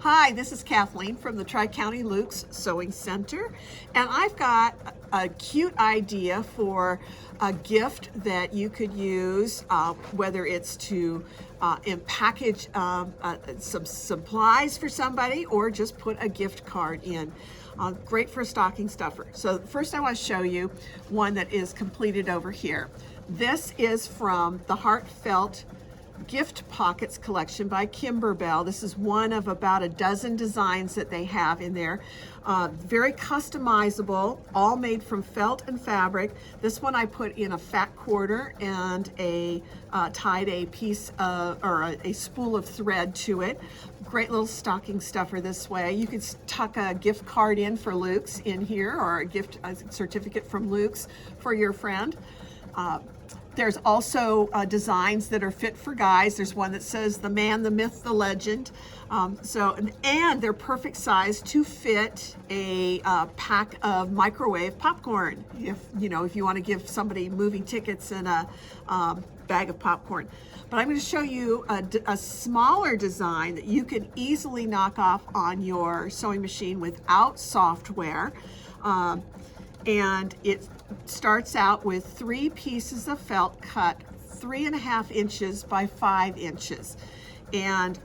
Hi, this is Kathleen from the Tri-County Luke's Sewing Center, and I've got a cute idea for a gift that you could use, whether it's to package some supplies for somebody or just put a gift card in. Great for a stocking stuffer. So first I want to show you one that is completed over here. This is from the Heartfelt Gift Pockets collection by Kimberbell. This is one of about a dozen designs that they have in there. Very customizable, all made from felt and fabric. This one I put in a fat quarter and tied a piece of, or a spool of thread to it. Great little stocking stuffer this way. You could tuck a gift card in for Luke's in here, or a certificate from Luke's for your friend. There's also designs that are fit for guys. There's one that says the man, the myth, the legend. And they're perfect size to fit a pack of microwave popcorn. If you want to give somebody movie tickets and a bag of popcorn. But I'm going to show you a smaller design that you can easily knock off on your sewing machine without software. And it starts out with 3 pieces of felt cut 3.5 inches by 5 inches. And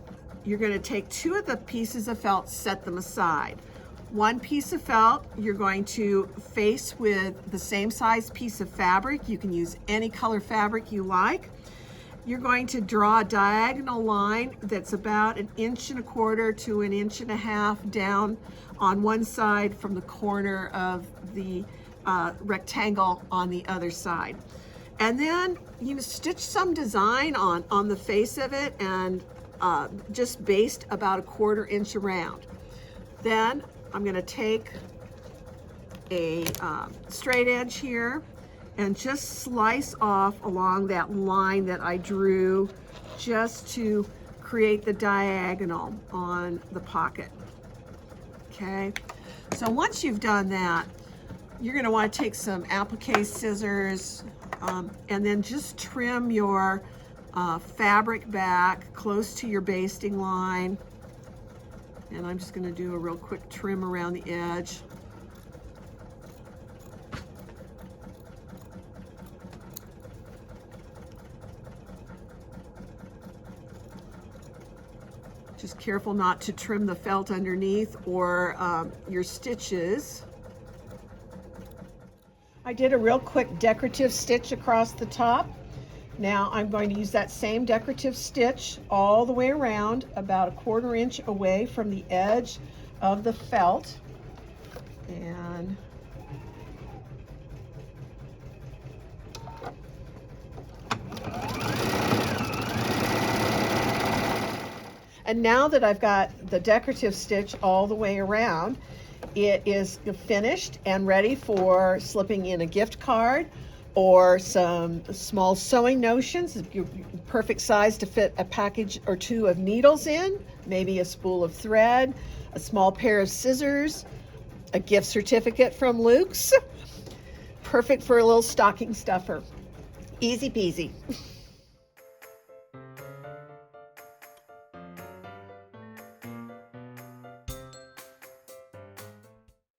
you're going to take 2 of the pieces of felt, set them aside. 1 piece of felt you're going to face with the same size piece of fabric. You can use any color fabric you like. You're going to draw a diagonal line that's about 1.25 inches to 1.5 inches down on one side from the corner of the rectangle on the other side. And then stitch some design on the face of it, and just based about 1/4 inch around. Then I'm going to take a straight edge here and just slice off along that line that I drew, just to create the diagonal on the pocket. Okay, so once you've done that, you're going to want to take some applique scissors and then just trim your fabric back close to your basting line. And I'm just going to do a real quick trim around the edge. Just careful not to trim the felt underneath or your stitches. I did a real quick decorative stitch across the top. Now I'm going to use that same decorative stitch all the way around, about 1/4 inch away from the edge of the felt. And now that I've got the decorative stitch all the way around, it is finished and ready for slipping in a gift card or some small sewing notions. Perfect size to fit a package or 2 of needles in, maybe a spool of thread, a small pair of scissors, a gift certificate from Luke's. Perfect for a little stocking stuffer. Easy peasy.